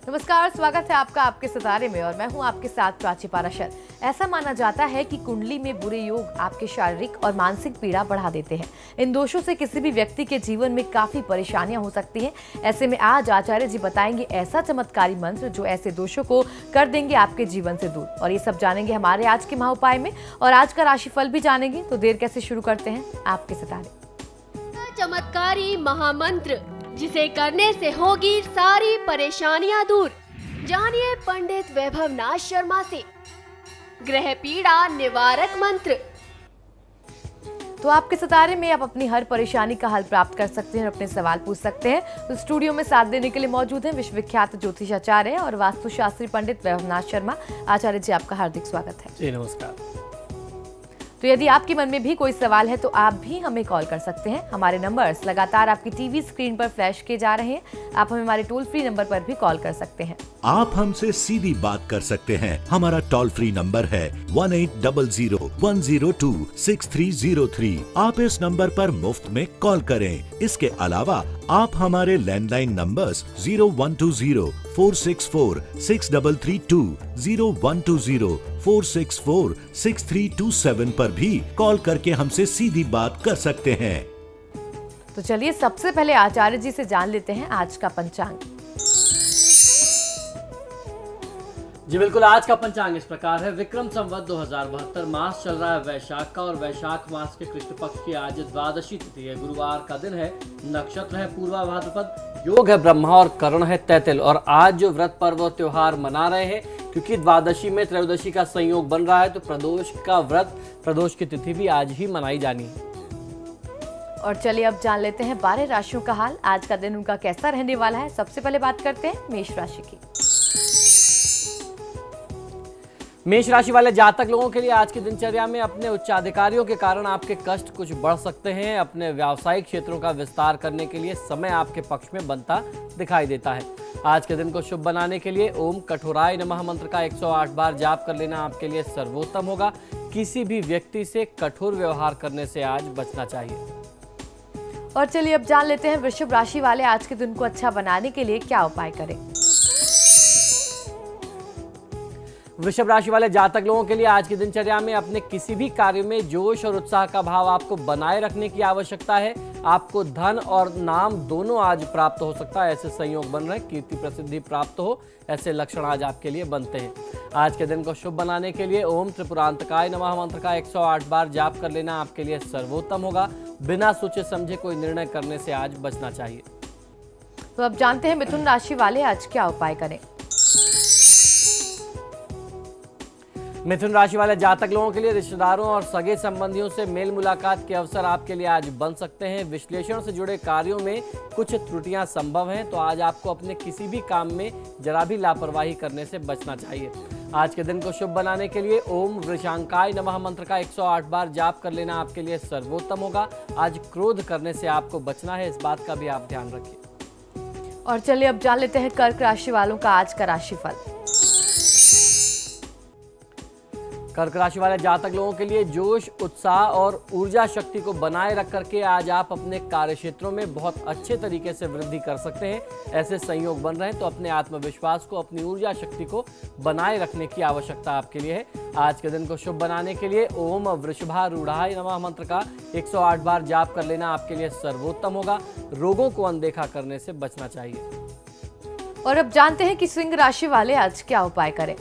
नमस्कार, स्वागत है आपका आपके सितारे में और मैं हूं आपके साथ प्राची पाराशर। ऐसा माना जाता है कि कुंडली में बुरे योग आपके शारीरिक और मानसिक पीड़ा बढ़ा देते हैं। इन दोषों से किसी भी व्यक्ति के जीवन में काफी परेशानियां हो सकती हैं। ऐसे में आज आचार्य जी बताएंगे ऐसा चमत्कारी मंत्र जो ऐसे दोषों को कर देंगे आपके जीवन से दूर। और ये सब जानेंगे हमारे आज के महाउपाय में और आज का राशिफल भी जानेंगे। तो देर कैसे, शुरू करते हैं आपके सितारे। चमत्कारी महामंत्र जिसे करने से होगी सारी परेशानियां दूर। जानिए पंडित वैभव नाथ शर्मा से ग्रह पीड़ा निवारक मंत्र। तो आपके सितारे में आप अपनी हर परेशानी का हल प्राप्त कर सकते हैं और अपने सवाल पूछ सकते हैं। तो स्टूडियो में साथ देने के लिए मौजूद हैं विश्वविख्यात ज्योतिषाचार्य और वास्तुशास्त्री पंडित वैभव नाथ शर्मा। आचार्य जी, आपका हार्दिक स्वागत है। जी नमस्कार। तो यदि आपके मन में भी कोई सवाल है तो आप भी हमें कॉल कर सकते हैं। हमारे नंबर्स लगातार आपकी टीवी स्क्रीन पर फ्लैश किए जा रहे हैं। आप हमें हमारे टोल फ्री नंबर पर भी कॉल कर सकते हैं। आप हमसे सीधी बात कर सकते हैं। हमारा टोल फ्री नंबर है 1800-102-6303। आप इस नंबर पर मुफ्त में कॉल करें। इसके अलावा आप हमारे लैंडलाइन नंबर्स 0120-464-6332, 0120-464-6327 पर भी कॉल करके हमसे सीधी बात कर सकते हैं। तो चलिए सबसे पहले आचार्य जी से जान लेते हैं आज का पंचांग। जी बिल्कुल, आज का पंचांग इस प्रकार है। विक्रम संवत 2072 मास चल रहा है वैशाख का और वैशाख मास के कृष्ण पक्ष की आज द्वादशी तिथि है। गुरुवार का दिन है। नक्षत्र है पूर्वा भाद्रपद। योग है ब्रह्मा और करण है तैतिल। और आज जो व्रत पर्व त्योहार मना रहे हैं, क्योंकि द्वादशी में त्रयोदशी का संयोग बन रहा है, तो प्रदोष का व्रत, प्रदोष की तिथि भी आज ही मनाई जानी है। और चलिए अब जान लेते हैं 12 राशियों का हाल। आज का दिन उनका कैसा रहने वाला है। सबसे पहले बात करते हैं मेष राशि की। मेष राशि वाले जातक लोगों के लिए आज की दिनचर्या में अपने उच्चाधिकारियों के कारण आपके कष्ट कुछ बढ़ सकते हैं। अपने व्यावसायिक क्षेत्रों का विस्तार करने के लिए समय आपके पक्ष में बनता दिखाई देता है। आज के दिन को शुभ बनाने के लिए ओम कठोराय नमः मंत्र का 108 बार जाप कर लेना आपके लिए सर्वोत्तम होगा। किसी भी व्यक्ति से कठोर व्यवहार करने से आज बचना चाहिए। और चलिए अब जान लेते हैं वृषभ राशि वाले आज के दिन को अच्छा बनाने के लिए क्या उपाय करें। वृषभ राशि वाले जातक लोगों के लिए आज की दिनचर्या में अपने किसी भी कार्य में जोश और उत्साह का भाव आपको बनाए रखने की आवश्यकता है। आपको धन और नाम दोनों आज प्राप्त हो सकता है। ऐसे संयोग बन रहे, कीर्ति प्रसिद्धि प्राप्त हो, ऐसे लक्षण आज आपके लिए बनते हैं। आज के दिन को शुभ बनाने के लिए ओम त्रिपुरांतकाय नमः मंत्र का 108 बार जाप कर लेना आपके लिए सर्वोत्तम होगा। बिना सोचे समझे कोई निर्णय करने से आज बचना चाहिए। तो अब जानते हैं मिथुन राशि वाले आज क्या उपाय करें। मिथुन राशि वाले जातक लोगों के लिए रिश्तेदारों और सगे संबंधियों से मेल मुलाकात के अवसर आपके लिए आज बन सकते हैं। विश्लेषण से जुड़े कार्यों में कुछ त्रुटियां संभव हैं, तो आज आपको अपने किसी भी काम में जरा भी लापरवाही करने से बचना चाहिए। आज के दिन को शुभ बनाने के लिए ओम वृषांकाय नमः मंत्र का 108 बार जाप कर लेना आपके लिए सर्वोत्तम होगा। आज क्रोध करने से आपको बचना है, इस बात का भी आप ध्यान रखिए। और चलिए अब जान लेते हैं कर्क राशि वालों का आज का राशिफल। कर्क राशि वाले जातक लोगों के लिए जोश, उत्साह और ऊर्जा शक्ति को बनाए रख करके आज आप अपने कार्य क्षेत्रों में बहुत अच्छे तरीके से वृद्धि कर सकते हैं। ऐसे संयोग बन रहे हैं, तो अपने आत्मविश्वास को, अपनी ऊर्जा शक्ति को बनाए रखने की आवश्यकता आपके लिए है। आज के दिन को शुभ बनाने के लिए ओम वृषभारूढ़ाय नमः मंत्र का 108 बार जाप कर लेना आपके लिए सर्वोत्तम होगा। रोगों को अनदेखा करने से बचना चाहिए। और अब जानते हैं कि सिंह राशि वाले आज क्या उपाय करें।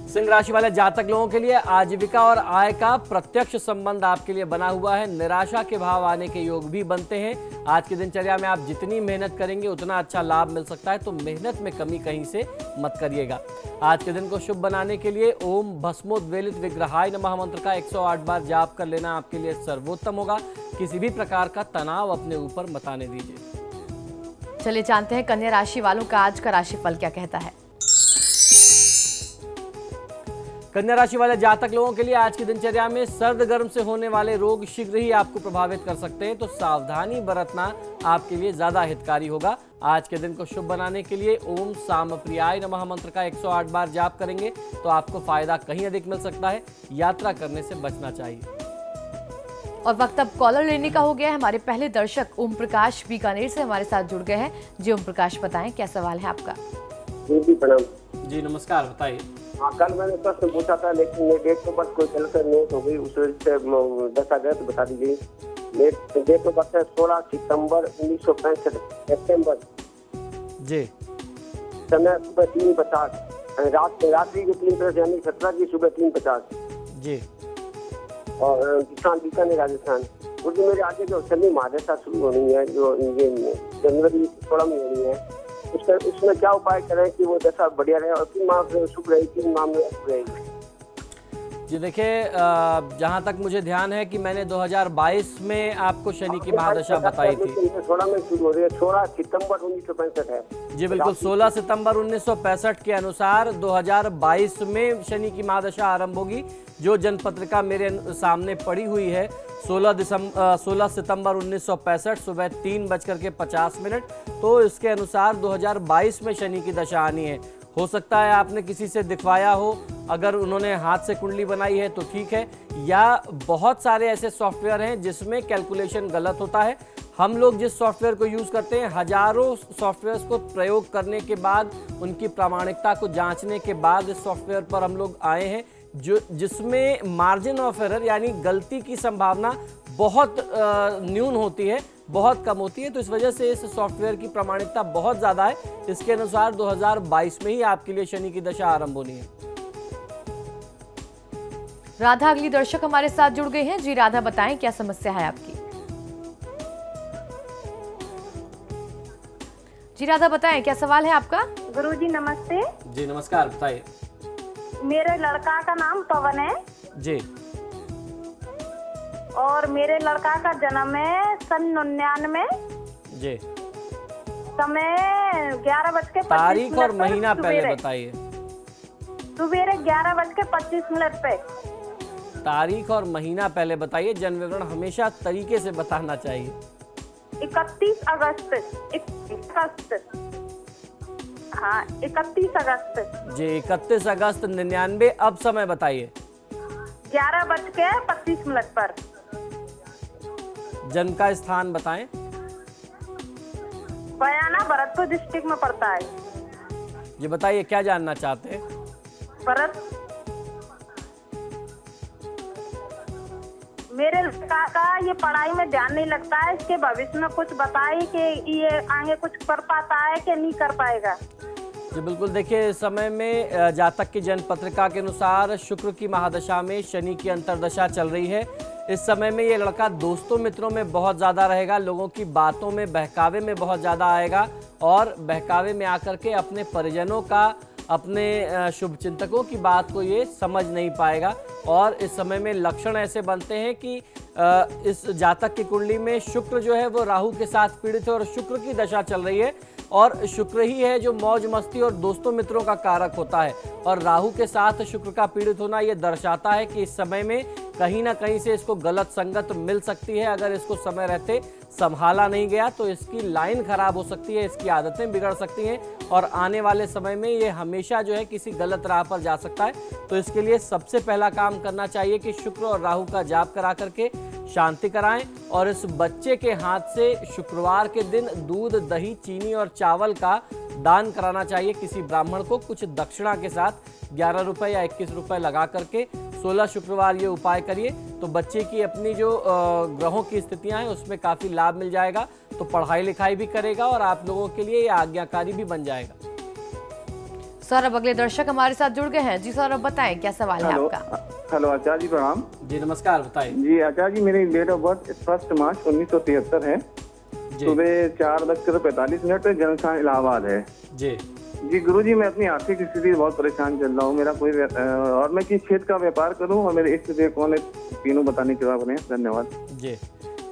सिंह राशि वाले जातक लोगों के लिए आजीविका और आय का प्रत्यक्ष संबंध आपके लिए बना हुआ है। निराशा के भाव आने के योग भी बनते हैं। आज की दिनचर्या में आप जितनी मेहनत करेंगे उतना अच्छा लाभ मिल सकता है, तो मेहनत में कमी कहीं से मत करिएगा। आज के दिन को शुभ बनाने के लिए ओम भस्मोद्वेलित विग्रहाय नमः मंत्र का 108 बार जाप कर लेना आपके लिए सर्वोत्तम होगा। किसी भी प्रकार का तनाव अपने ऊपर मत आने दीजिए। चलिए जानते हैं कन्या राशि वालों का आज का राशिफल क्या कहता है। कन्या राशि वाले जातक लोगों के लिए आज की दिनचर्या में सर्द गर्म से होने वाले रोग शीघ्र ही आपको प्रभावित कर सकते हैं, तो सावधानी बरतना आपके लिए ज्यादा हितकारी होगा। आज के दिन को शुभ बनाने के लिए ओम साम प्रियाय नमः मंत्र का 108 बार जाप करेंगे तो आपको फायदा कहीं अधिक मिल सकता है। यात्रा करने से बचना चाहिए। और वक्त अब कॉलर लेने का हो गया है। हमारे पहले दर्शक ओम प्रकाश बीकानेर से हमारे साथ जुड़ गए हैं। जी ओम प्रकाश, बताएं क्या सवाल है आपका। जी प्रणाम। जी नमस्कार, बताइए। हाँ, कल मैंने प्रश्न पूछा था लेकिन मेरी डेट ऑफ बर्थ कोई गलत नोट हो गई, उस वजह से दशा गलत बता दी गई। मेरी डेट ऑफ बर्थ है 16 सितंबर 1965, सेप्टेम्बर। जी। समय सुबह 3:50, रात्रि के 3:50 यानी 17 की सुबह 3:50। जी। और किसान बीकानेर राजस्थान। उस दिन मेरे आगे जो शनि महादशा शुरू होनी है, जो ये जनवरी 16 में होनी है, उसमें क्या उपाय करें कि वो दशा बढ़िया रहे और 3 माह में शुभ रहे, 3 माह में शुभ रहेगी। जी देखिए, जहाँ तक मुझे ध्यान है कि मैंने 2022 में आपको शनि की महादशा बताई थी। 16 में शुरू हो रही है, 16 सितंबर 1965 है। जी बिल्कुल, 16 सितंबर 1965 के अनुसार 2022 में शनि की महादशा आरंभ होगी। जो जनपत्रिका मेरे सामने पड़ी हुई है 16 सितंबर 1965 सुबह 3:50, तो इसके अनुसार 2022 में शनि की दशा आनी है। हो सकता है आपने किसी से दिखवाया हो, अगर उन्होंने हाथ से कुंडली बनाई है तो ठीक है, या बहुत सारे ऐसे सॉफ्टवेयर हैं जिसमें कैलकुलेशन गलत होता है। हम लोग जिस सॉफ्टवेयर को यूज़ करते हैं, हजारों सॉफ्टवेयर्स को प्रयोग करने के बाद, उनकी प्रामाणिकता को जांचने के बाद इस सॉफ्टवेयर पर हम लोग आए हैं जिसमें मार्जिन ऑफ एरर यानी गलती की संभावना बहुत न्यून होती है, बहुत कम होती है। तो इस वजह से इस सॉफ्टवेयर की प्रामाणिकता बहुत ज़्यादा है। इसके अनुसार 2022 में ही आपके लिए शनि की दशा आरंभ होनी है। राधा अगली दर्शक हमारे साथ जुड़ गई हैं। जी राधा, बताएं क्या समस्या है आपकी। जी राधा, बताएं क्या सवाल है आपका। गुरुजी नमस्ते। जी नमस्कार, बताइए। मेरे लड़का का नाम पवन है जी, और मेरे लड़का का जन्म है सन 99 जी। समय 11:25 तारीख और महीना पहले बताइए। सुबह 11:25 पे। तारीख और महीना पहले बताइए। जन्म विवरण हमेशा तरीके से बताना चाहिए। 31 अगस्त। 31 अगस्त। हाँ, 31 अगस्त। जी, 31 अगस्त 99। अब समय बताइए। 11:25 पर। जन्म का स्थान बताएं। बयाना भरतपुर डिस्ट्रिक्ट में पड़ता है। जी बताइए, क्या जानना चाहते हैं। भरत मेरे लड़का का ये पढ़ाई में ध्यान नहीं लगता है, इसके भविष्य में कुछ बताइए कि ये आगे कुछ कर पाता है कि नहीं कर पाएगा। जी बिल्कुल, देखिए इस समय में जातक की जन्म पत्रिका के अनुसार शुक्र की महादशा में शनि की अंतर्दशा चल रही है। इस समय में ये लड़का दोस्तों मित्रों में बहुत ज़्यादा रहेगा, लोगों की बातों में बहकावे में बहुत ज़्यादा आएगा और बहकावे में आकर के अपने परिजनों का, अपने शुभचिंतकों की बात को ये समझ नहीं पाएगा। और इस समय में लक्षण ऐसे बनते हैं कि इस जातक की कुंडली में शुक्र जो है वो राहु के साथ पीड़ित है और शुक्र की दशा चल रही है, और शुक्र ही है जो मौज मस्ती और दोस्तों मित्रों का कारक होता है। और राहु के साथ शुक्र का पीड़ित होना ये दर्शाता है कि इस समय में कहीं ना कहीं से इसको गलत संगत मिल सकती है। अगर इसको समय रहते संभाला नहीं गया तो इसकी लाइन खराब हो सकती है, इसकी आदतें बिगड़ सकती हैं और आने वाले समय में ये हमेशा जो है किसी गलत राह पर जा सकता है। तो इसके लिए सबसे पहला काम करना चाहिए कि शुक्र और राहु का जाप करा करके शांति कराएं और इस बच्चे के हाथ से शुक्रवार के दिन दूध, दही, चीनी और चावल का दान कराना चाहिए किसी ब्राह्मण को, कुछ दक्षिणा के साथ 11 रुपए या 21 रुपए लगा करके 16 शुक्रवार ये उपाय करिए तो बच्चे की अपनी जो ग्रहों की स्थितियां हैं उसमें काफ़ी लाभ मिल जाएगा। तो पढ़ाई लिखाई भी करेगा और आप लोगों के लिए ये आज्ञाकारी भी बन जाएगा। सौरभ अगले दर्शक हमारे साथ जुड़ गए हैं। जी सौरभ, बताएं क्या सवाल है आपका। हेलो आचार्य जी, प्रणाम। जी नमस्कार, बताइए। जी आचार्य जी, मेरी डेट ऑफ बर्थ 1 मार्च 1973 है। सुबह 4:45, जन्म स्थान इलाहाबाद है। जी जी गुरुजी, मैं अपनी आर्थिक स्थिति बहुत परेशान चल रहा हूँ। मेरा कोई और मैं किस क्षेत्र का व्यापार करूँ और मेरे इष्ट देव कौन है, तीनों बताने की कृपा करें। धन्यवाद। जी,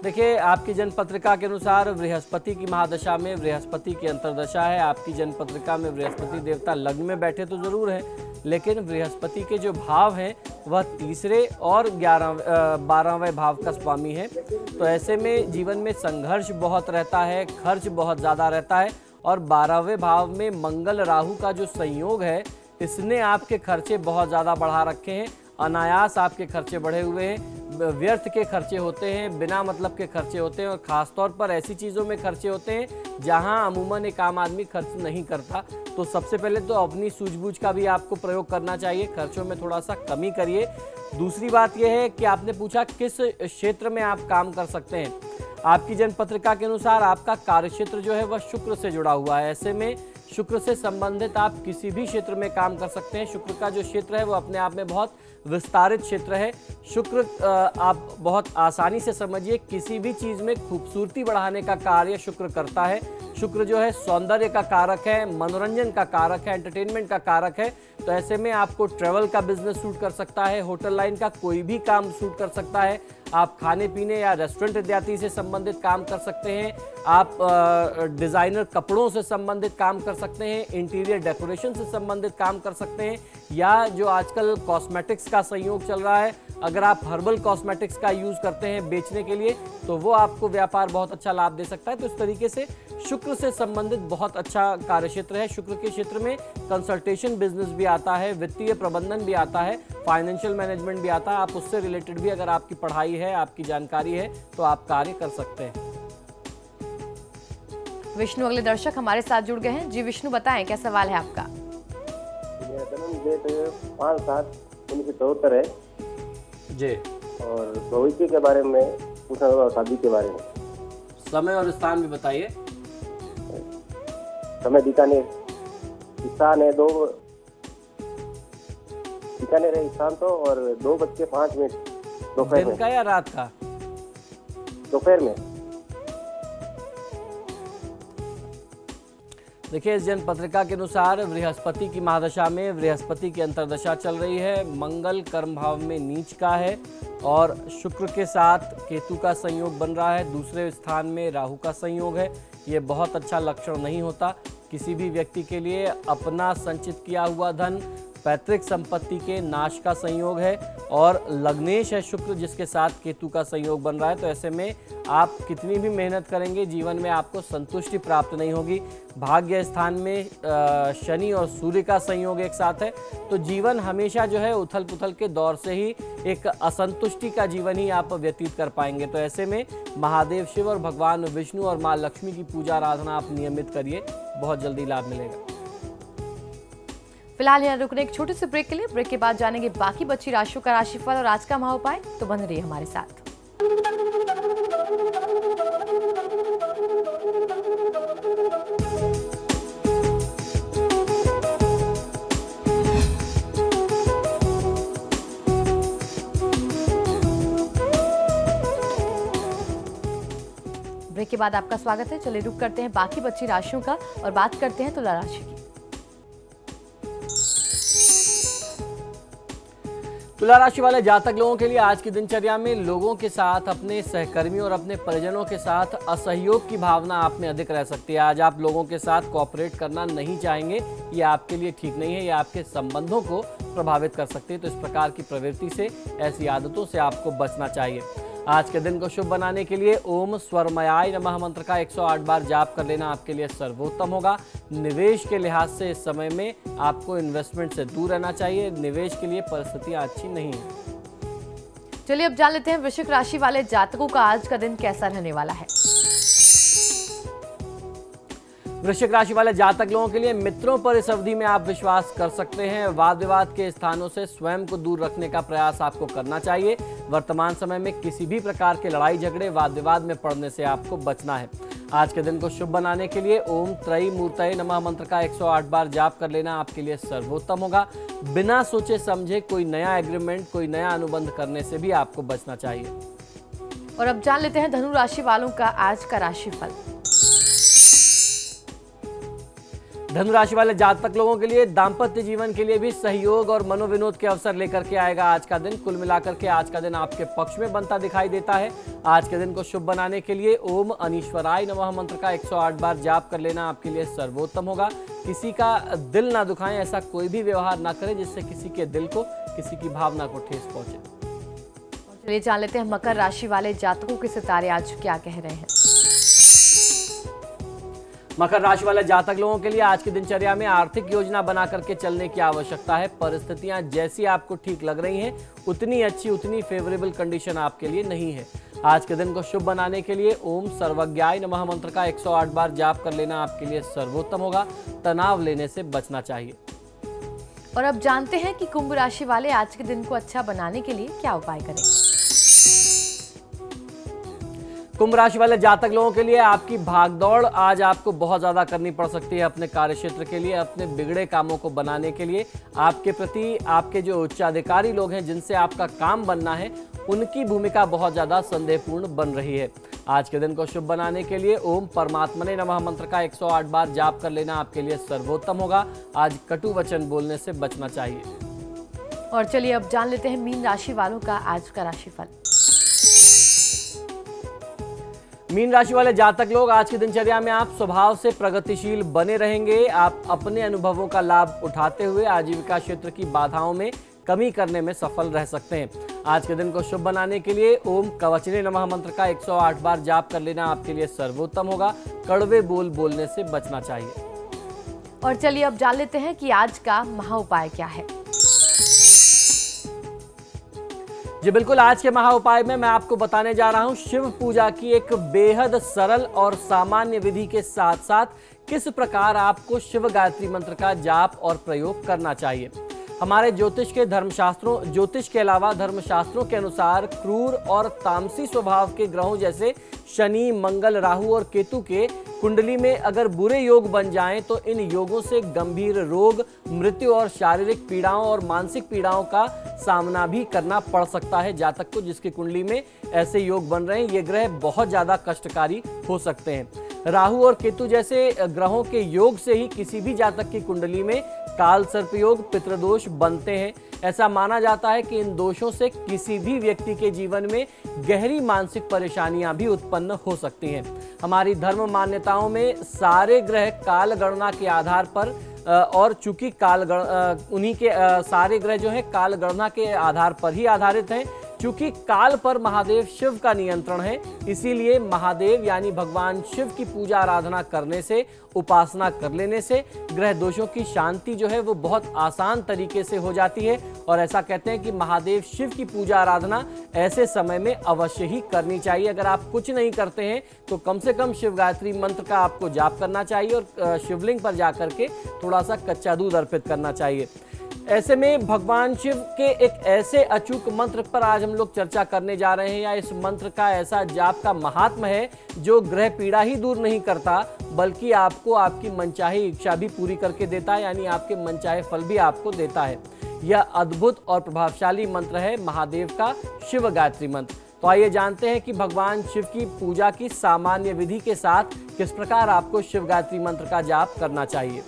देखिए, आपकी जन्म पत्रिका के अनुसार बृहस्पति की महादशा में बृहस्पति की अंतर्दशा है। आपकी जन्म पत्रिका में बृहस्पति देवता लग्न में बैठे तो जरूर हैं, लेकिन बृहस्पति के जो भाव हैं वह तीसरे और 12वें भाव का स्वामी है। तो ऐसे में जीवन में संघर्ष बहुत रहता है, खर्च बहुत ज़्यादा रहता है, और 12वें भाव में मंगल राहु का जो संयोग है इसने आपके खर्चे बहुत ज़्यादा बढ़ा रखे हैं। अनायास आपके खर्चे बढ़े हुए हैं, व्यर्थ के खर्चे होते हैं, बिना मतलब के खर्चे होते हैं, और ख़ास तौर पर ऐसी चीज़ों में खर्चे होते हैं जहां अमूमन एक आम आदमी खर्च नहीं करता। तो सबसे पहले तो अपनी सूझबूझ का भी आपको प्रयोग करना चाहिए, खर्चों में थोड़ा सा कमी करिए। दूसरी बात यह है कि आपने पूछा किस क्षेत्र में आप काम कर सकते हैं। आपकी जन्म पत्रिका के अनुसार आपका कार्यक्षेत्र जो है वह शुक्र से जुड़ा हुआ है। ऐसे में शुक्र से संबंधित आप किसी भी क्षेत्र में काम कर सकते हैं। शुक्र का जो क्षेत्र है वो अपने आप में बहुत विस्तारित क्षेत्र है। शुक्र आप बहुत आसानी से समझिए, किसी भी चीज़ में खूबसूरती बढ़ाने का कार्य शुक्र करता है। शुक्र जो है सौंदर्य का कारक है, मनोरंजन का कारक है, एंटरटेनमेंट का कारक है। तो ऐसे में आपको ट्रैवल का बिजनेस सूट कर सकता है, होटल लाइन का कोई भी काम सूट कर सकता है। आप खाने पीने या रेस्टोरेंट इत्यादि से संबंधित काम कर सकते हैं। आप डिज़ाइनर कपड़ों से संबंधित काम कर सकते हैं, इंटीरियर डेकोरेशन से संबंधित काम कर सकते हैं, या जो आजकल कॉस्मेटिक्स का संयोग चल रहा है, अगर आप हर्बल कॉस्मेटिक्स का यूज़ करते हैं बेचने के लिए तो वो आपको व्यापार बहुत अच्छा लाभ दे सकता है। तो इस तरीके से शुक्र से संबंधित बहुत अच्छा कार्यक्षेत्र है। शुक्र के क्षेत्र में कंसल्टेशन बिजनेस भी आता है, वित्तीय प्रबंधन भी आता है, फाइनेंशियल मैनेजमेंट भी आता है। आप उससे रिलेटेड भी अगर आपकी पढ़ाई है, आपकी जानकारी है, तो आप कार्य कर सकते हैं। विष्णु, अगले दर्शक हमारे साथ जुड़ गए हैं। जी विष्णु, बताएं क्या सवाल है आपका। मेरा जन्म डेट 5/7/1974 है जी, और भविष्य के बारे में पूछना होगा, शादी के बारे में। समय और स्थान भी बताइए। समय बीकानेर, स्थान है 2 बीकानेर है स्थान तो, और 2:05 दोपहर दिन में। का या रात का? दोपहर में। देखिए, इस जन्म पत्रिका के अनुसार बृहस्पति की महादशा में बृहस्पति की अंतर्दशा चल रही है। मंगल कर्म भाव में नीच का है और शुक्र के साथ केतु का संयोग बन रहा है। दूसरे स्थान में राहु का संयोग है। ये बहुत अच्छा लक्षण नहीं होता किसी भी व्यक्ति के लिए। अपना संचित किया हुआ धन, पैतृक संपत्ति के नाश का संयोग है, और लग्नेश है शुक्र जिसके साथ केतु का संयोग बन रहा है। तो ऐसे में आप कितनी भी मेहनत करेंगे जीवन में आपको संतुष्टि प्राप्त नहीं होगी। भाग्य स्थान में शनि और सूर्य का संयोग एक साथ है, तो जीवन हमेशा जो है उथल पुथल के दौर से ही एक असंतुष्टि का जीवन ही आप व्यतीत कर पाएंगे। तो ऐसे में महादेव शिव और भगवान विष्णु और माँ लक्ष्मी की पूजा आराधना आप नियमित करिए, बहुत जल्दी लाभ मिलेगा। फिलहाल यहाँ रुकने एक छोटे से ब्रेक के लिए। ब्रेक के बाद जानेंगे बाकी बची राशियों का राशिफल और आज का महाउपाय। तो बने रहिए हमारे साथ। ब्रेक के बाद आपका स्वागत है। चलिए रुक करते हैं बाकी बची राशियों का और बात करते हैं तुला राशि की। तुला राशि वाले जातक लोगों के लिए आज की दिनचर्या में लोगों के साथ, अपने सहकर्मियों और अपने परिजनों के साथ असहयोग की भावना आप में अधिक रह सकती है। आज आप लोगों के साथ कोऑपरेट करना नहीं चाहेंगे, ये आपके लिए ठीक नहीं है, ये आपके संबंधों को प्रभावित कर सकती है। तो इस प्रकार की प्रवृत्ति से, ऐसी आदतों से आपको बचना चाहिए। आज के दिन को शुभ बनाने के लिए ओम स्वरमयाय नमः मंत्र का 108 बार जाप कर लेना आपके लिए सर्वोत्तम होगा। निवेश के लिहाज से इस समय में आपको इन्वेस्टमेंट से दूर रहना चाहिए। निवेश के लिए परिस्थितियां अच्छी नहीं है। चलिए अब जान लेते हैं वृश्चिक राशि वाले जातकों का आज का दिन कैसा रहने वाला है। वृश्चिक राशि वाले जातक लोगों के लिए मित्रों पर इस अवधि में आप विश्वास कर सकते हैं। वाद विवाद के स्थानों से स्वयं को दूर रखने का प्रयास आपको करना चाहिए। वर्तमान समय में किसी भी प्रकार के लड़ाई झगड़े, वाद विवाद में पड़ने से आपको बचना है। आज के दिन को शुभ बनाने के लिए ओम त्रयी मूर्तये नमः मंत्र का 108 बार जाप कर लेना आपके लिए सर्वोत्तम होगा। बिना सोचे समझे कोई नया एग्रीमेंट, कोई नया अनुबंध करने से भी आपको बचना चाहिए। और अब जान लेते हैं धनु राशि वालों का आज का राशिफल। धनु राशि वाले जातक लोगों के लिए दाम्पत्य जीवन के लिए भी सहयोग और मनोविनोद के अवसर लेकर के आएगा आज का दिन। कुल मिलाकर के आज का दिन आपके पक्ष में बनता दिखाई देता है। आज के दिन को शुभ बनाने के लिए ओम अनीश्वराय नमः मंत्र का 108 बार जाप कर लेना आपके लिए सर्वोत्तम होगा। किसी का दिल ना दुखाएं, ऐसा कोई भी व्यवहार ना करें जिससे किसी के दिल को, किसी की भावना को ठेस पहुंचे। चलिए जान लेते हैं मकर राशि वाले जातकों के सितारे आज क्या कह रहे हैं। मकर राशि वाले जातक लोगों के लिए आज की दिनचर्या में आर्थिक योजना बना करके चलने की आवश्यकता है। परिस्थितियां जैसी आपको ठीक लग रही हैं उतनी अच्छी, उतनी फेवरेबल कंडीशन आपके लिए नहीं है। आज के दिन को शुभ बनाने के लिए ओम सर्वज्ञाय नमः मंत्र का 108 बार जाप कर लेना आपके लिए सर्वोत्तम होगा। तनाव लेने से बचना चाहिए। और अब जानते हैं कि कुंभ राशि वाले आज के दिन को अच्छा बनाने के लिए क्या उपाय करें। कुंभ राशि वाले जातक लोगों के लिए आपकी भागदौड़ आज आपको बहुत ज्यादा करनी पड़ सकती है अपने कार्य क्षेत्र के लिए, अपने बिगड़े कामों को बनाने के लिए। आपके प्रति आपके जो उच्चाधिकारी लोग हैं जिनसे आपका काम बनना है, उनकी भूमिका बहुत ज्यादा संदेहपूर्ण बन रही है। आज के दिन को शुभ बनाने के लिए ओम परमात्मने नमः मंत्र का 108 बार जाप कर लेना आपके लिए सर्वोत्तम होगा। आज कटु वचन बोलने से बचना चाहिए। और चलिए अब जान लेते हैं मीन राशि वालों का आज का राशिफल। मीन राशि वाले जातक लोग आज की दिनचर्या में आप स्वभाव से प्रगतिशील बने रहेंगे। आप अपने अनुभवों का लाभ उठाते हुए आजीविका क्षेत्र की बाधाओं में कमी करने में सफल रह सकते हैं। आज के दिन को शुभ बनाने के लिए ओम कवचने नमः मंत्र का 108 बार जाप कर लेना आपके लिए सर्वोत्तम होगा। कड़वे बोल बोलने से बचना चाहिए। और चलिए अब जान लेते हैं कि आज का महा उपाय क्या है। जी बिल्कुल, आज के महा उपाय में मैं आपको बताने जा रहा हूं शिव पूजा की एक बेहद सरल और सामान्य विधि के साथ साथ किस प्रकार आपको शिव गायत्री मंत्र का जाप और प्रयोग करना चाहिए। हमारे ज्योतिष के अलावा धर्मशास्त्रों के अनुसार क्रूर और तामसी स्वभाव के ग्रहों जैसे शनि, मंगल, राहु और केतु के कुंडली में अगर बुरे योग बन जाएं तो इन योगों से गंभीर रोग, मृत्यु और शारीरिक पीड़ाओं और मानसिक पीड़ाओं का सामना भी करना पड़ सकता है जातक को जिसकी कुंडली में ऐसे योग बन रहे हैं। ये ग्रह बहुत ज्यादा कष्टकारी हो सकते हैं। राहु और केतु जैसे ग्रहों के योग से ही किसी भी जातक की कुंडली में काल सर्प योग, पितृदोष बनते हैं। ऐसा माना जाता है कि इन दोषों से किसी भी व्यक्ति के जीवन में गहरी मानसिक परेशानियां भी उत्पन्न हो सकती हैं। हमारी धर्म मान्यताओं में सारे ग्रह काल गणना के आधार पर और चूंकि सारे ग्रह जो है काल गणना के आधार पर ही आधारित हैं। चूंकि काल पर महादेव शिव का नियंत्रण है, इसीलिए महादेव यानी भगवान शिव की पूजा आराधना करने से, उपासना कर लेने से ग्रह दोषों की शांति जो है वो बहुत आसान तरीके से हो जाती है। और ऐसा कहते हैं कि महादेव शिव की पूजा आराधना ऐसे समय में अवश्य ही करनी चाहिए। अगर आप कुछ नहीं करते हैं तो कम से कम शिव गायत्री मंत्र का आपको जाप करना चाहिए और शिवलिंग पर जाकर के थोड़ा सा कच्चा दूध अर्पित करना चाहिए। ऐसे में भगवान शिव के एक ऐसे अचूक मंत्र पर आज हम लोग चर्चा करने जा रहे हैं, या इस मंत्र का ऐसा जाप का महात्म है जो ग्रह पीड़ा ही दूर नहीं करता बल्कि आपको आपकी मनचाही इच्छा भी पूरी करके देता है, यानी आपके मनचाहे फल भी आपको देता है। यह अद्भुत और प्रभावशाली मंत्र है महादेव का शिव गायत्री मंत्र। तो आइए जानते हैं कि भगवान शिव की पूजा की सामान्य विधि के साथ किस प्रकार आपको शिव गायत्री मंत्र का जाप करना चाहिए।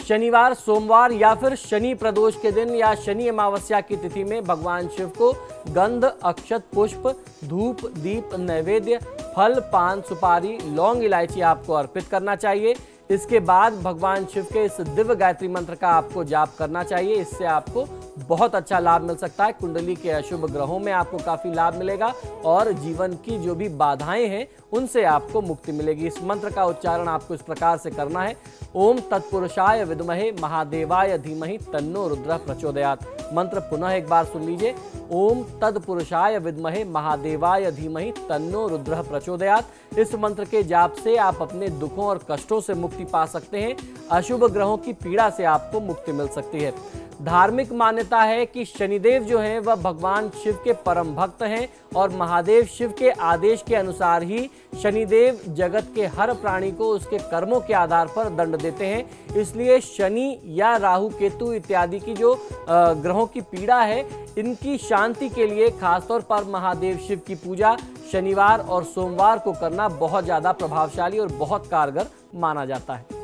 शनिवार, सोमवार या फिर शनि प्रदोष के दिन या शनि अमावस्या की तिथि में भगवान शिव को गंध, अक्षत, पुष्प, धूप, दीप, नैवेद्य, फल, पान, सुपारी, लौंग, इलायची आपको अर्पित करना चाहिए। इसके बाद भगवान शिव के इस दिव्य गायत्री मंत्र का आपको जाप करना चाहिए। इससे आपको बहुत अच्छा लाभ मिल सकता है। कुंडली के अशुभ ग्रहों में आपको काफी लाभ मिलेगा और जीवन की जो भी बाधाएं हैं उनसे आपको मुक्ति मिलेगी। इस मंत्र का उच्चारण आपको इस प्रकार से करना है। ओम तत्पुरुषाय विद्महे महादेवाय धीमहि तन्नो रुद्रः प्रचोदयात्। मंत्र पुनः एक बार सुन लीजिए। ओम तत्पुरुषाय विद्महे महादेवाय धीमहि तन्नो रुद्रः प्रचोदयात्। इस मंत्र के जाप से आप अपने दुखों और कष्टों से मुक्ति पा सकते हैं। अशुभ ग्रहों की पीड़ा से आपको मुक्ति मिल सकती है। धार्मिक मान्यता है कि शनिदेव जो हैं वह भगवान शिव के परम भक्त हैं और महादेव शिव के आदेश के अनुसार ही शनिदेव जगत के हर प्राणी को उसके कर्मों के आधार पर दंड देते हैं। इसलिए शनि या राहु, केतु इत्यादि की जो ग्रहों की पीड़ा है, इनकी शांति के लिए खासतौर पर महादेव शिव की पूजा शनिवार और सोमवार को करना बहुत ज़्यादा प्रभावशाली और बहुत कारगर माना जाता है।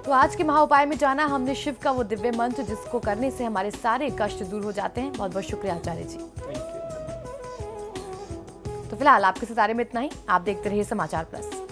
तो आज के महाउपाय में जाना हमने शिव का वो दिव्य मंत्र जिसको करने से हमारे सारे कष्ट दूर हो जाते हैं। बहुत बहुत शुक्रिया आचार्य जी। तो फिलहाल आपके सितारे में इतना ही। आप देखते रहिए समाचार प्लस।